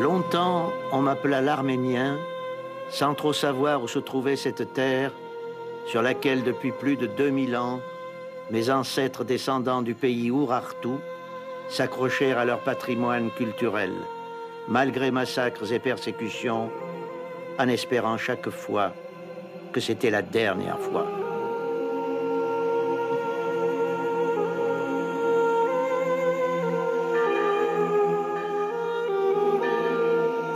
Longtemps, on m'appela l'Arménien, sans trop savoir où se trouvait cette terre sur laquelle, depuis plus de 2000 ans, mes ancêtres descendants du pays Urartu s'accrochèrent à leur patrimoine culturel, malgré massacres et persécutions, en espérant chaque fois que c'était la dernière fois.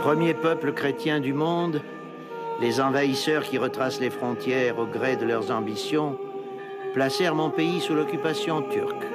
Premier peuple chrétien du monde, les envahisseurs qui retracent les frontières au gré de leurs ambitions placèrent mon pays sous l'occupation turque.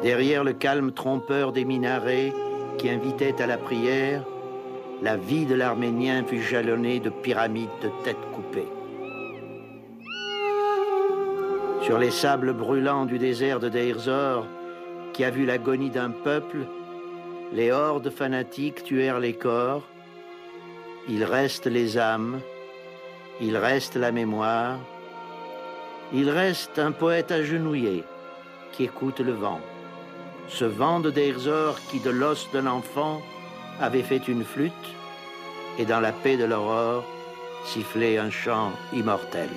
Derrière le calme trompeur des minarets qui invitaient à la prière, la vie de l'Arménien fut jalonnée de pyramides de têtes coupées. Sur les sables brûlants du désert de Deir Zor, qui a vu l'agonie d'un peuple, les hordes fanatiques tuèrent les corps. Il reste les âmes, il reste la mémoire, il reste un poète agenouillé qui écoute le vent. Ce vent de Deir Zor qui, de l'os d'un enfant, avait fait une flûte et dans la paix de l'aurore sifflait un chant immortel.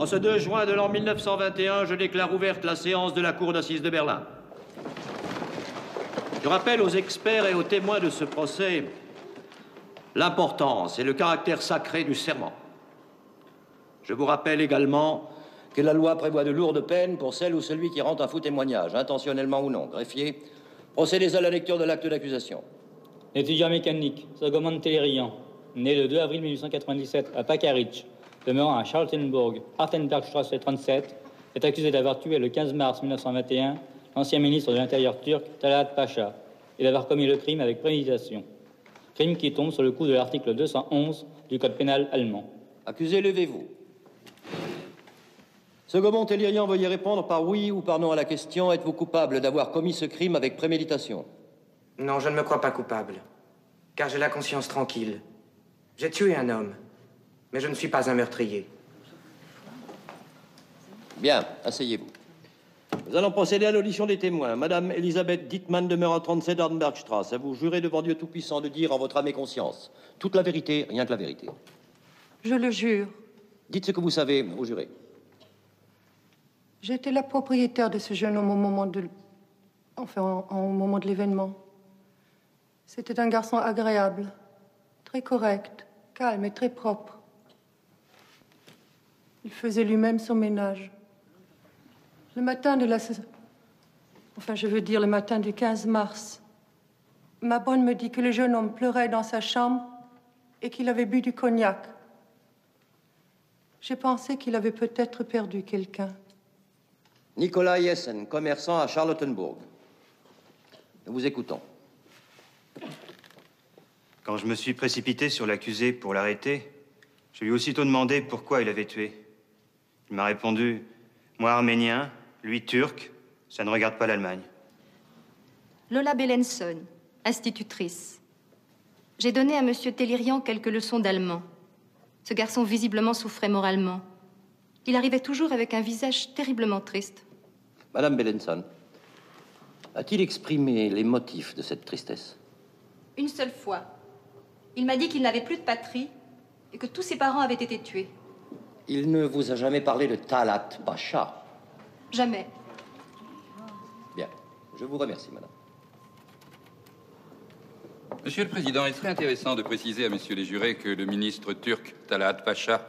En ce 2 juin de l'an 1921, je déclare ouverte la séance de la Cour d'assises de Berlin. Je rappelle aux experts et aux témoins de ce procès l'importance et le caractère sacré du serment. Je vous rappelle également que la loi prévoit de lourdes peines pour celle ou celui qui rend un faux témoignage, intentionnellement ou non. Greffier, procédez à la lecture de l'acte d'accusation. L'étudiant mécanique, Sogomon Télérian, né le 2 avril 1897 à Pakarich, demeurant à Charlottenburg, Hartenbergstrasse 37, est accusé d'avoir tué le 15 mars 1921 ancien ministre de l'Intérieur turc, Talat Pacha, et d'avoir commis le crime avec préméditation. Crime qui tombe sur le coup de l'article 211 du Code pénal allemand. Accusé, levez-vous. Second Télérian, veuillez répondre par oui ou par non à la question. Êtes-vous coupable d'avoir commis ce crime avec préméditation? Non, je ne me crois pas coupable, car j'ai la conscience tranquille. J'ai tué un homme, mais je ne suis pas un meurtrier. Bien, asseyez-vous. Nous allons procéder à l'audition des témoins. Madame Elisabeth Dittmann demeure à 37 Ardenbergstrasse. À vous jurer devant Dieu Tout-Puissant de dire en votre âme et conscience toute la vérité, rien que la vérité. Je le jure. Dites ce que vous savez, vous jurez. J'étais la propriétaire de ce jeune homme au moment de... Enfin, au moment de l'événement. C'était un garçon agréable, très correct, calme et très propre. Il faisait lui-même son ménage. Le matin de la... Enfin, je veux dire le matin du 15 mars, ma bonne me dit que le jeune homme pleurait dans sa chambre et qu'il avait bu du cognac. J'ai pensé qu'il avait peut-être perdu quelqu'un. Nicolas Jessen, commerçant à Charlottenburg. Nous vous écoutons. Quand je me suis précipité sur l'accusé pour l'arrêter, je lui ai aussitôt demandé pourquoi il avait tué. Il m'a répondu, moi arménien, lui turc, ça ne regarde pas l'Allemagne. Lola Belenson, institutrice. J'ai donné à Monsieur Télérian quelques leçons d'allemand. Ce garçon visiblement souffrait moralement. Il arrivait toujours avec un visage terriblement triste. Madame Belenson, a-t-il exprimé les motifs de cette tristesse? Une seule fois. Il m'a dit qu'il n'avait plus de patrie et que tous ses parents avaient été tués. Il ne vous a jamais parlé de Talat Pacha? Jamais. Bien. Je vous remercie, madame. Monsieur le Président, il serait intéressant de préciser à messieurs les jurés que le ministre turc Talat Pacha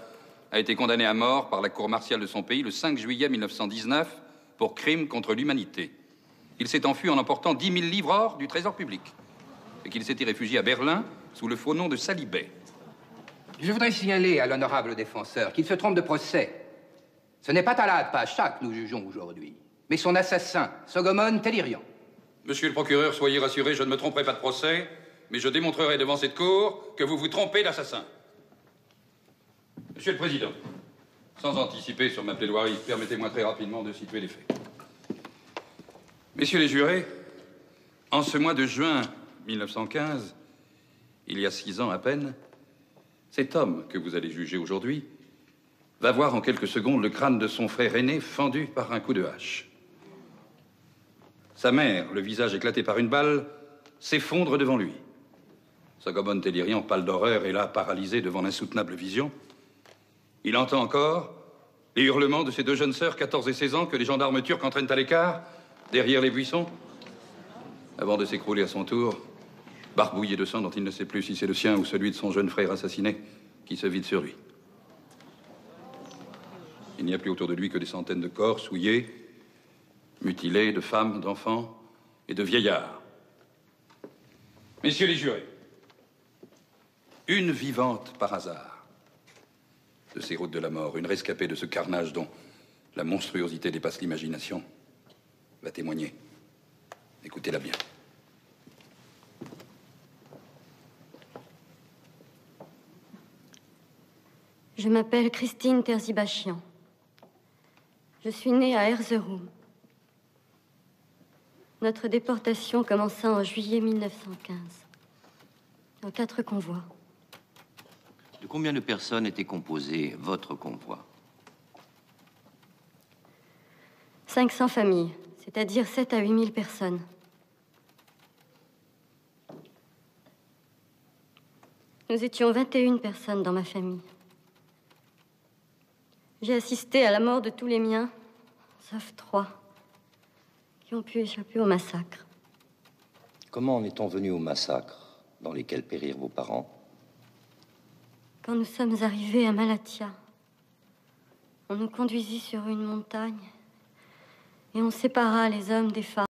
a été condamné à mort par la cour martiale de son pays le 5 juillet 1919 pour crime contre l'humanité. Il s'est enfui en emportant 10 000 livres or du trésor public et qu'il s'était réfugié à Berlin sous le faux nom de Salibet. Je voudrais signaler à l'honorable défenseur qu'il se trompe de procès. Ce n'est pas Talat Pacha que nous jugeons aujourd'hui, mais son assassin, Sogomon Télérian. Monsieur le procureur, soyez rassuré, je ne me tromperai pas de procès, mais je démontrerai devant cette cour que vous vous trompez d'assassin. Monsieur le Président, sans anticiper sur ma plaidoirie, permettez-moi très rapidement de situer les faits. Messieurs les jurés, en ce mois de juin 1915, il y a 6 ans à peine, cet homme que vous allez juger aujourd'hui va voir en quelques secondes le crâne de son frère aîné fendu par un coup de hache. Sa mère, le visage éclaté par une balle, s'effondre devant lui. Sogomon Télérian, pâle d'horreur, est là, paralysé devant l'insoutenable vision. Il entend encore les hurlements de ses 2 jeunes sœurs, 14 et 16 ans, que les gendarmes turcs entraînent à l'écart, derrière les buissons, avant de s'écrouler à son tour, barbouillé de sang dont il ne sait plus si c'est le sien ou celui de son jeune frère assassiné, qui se vide sur lui. Il n'y a plus autour de lui que des centaines de corps souillés, mutilés, de femmes, d'enfants et de vieillards. Messieurs les jurés, une vivante par hasard de ces routes de la mort, une rescapée de ce carnage dont la monstruosité dépasse l'imagination, va témoigner. Écoutez-la bien. Je m'appelle Christine Terzibachian. Je suis née à Erzurum. Notre déportation commença en juillet 1915, en 4 convois. De combien de personnes était composé votre convoi? 500 familles, c'est-à-dire 7 à 8 000 personnes. Nous étions 21 personnes dans ma famille. J'ai assisté à la mort de tous les miens, sauf 3, qui ont pu échapper au massacre. Comment en est-on venu au massacre dans lesquels périrent vos parents? Quand nous sommes arrivés à Malatya, on nous conduisit sur une montagne et on sépara les hommes des femmes.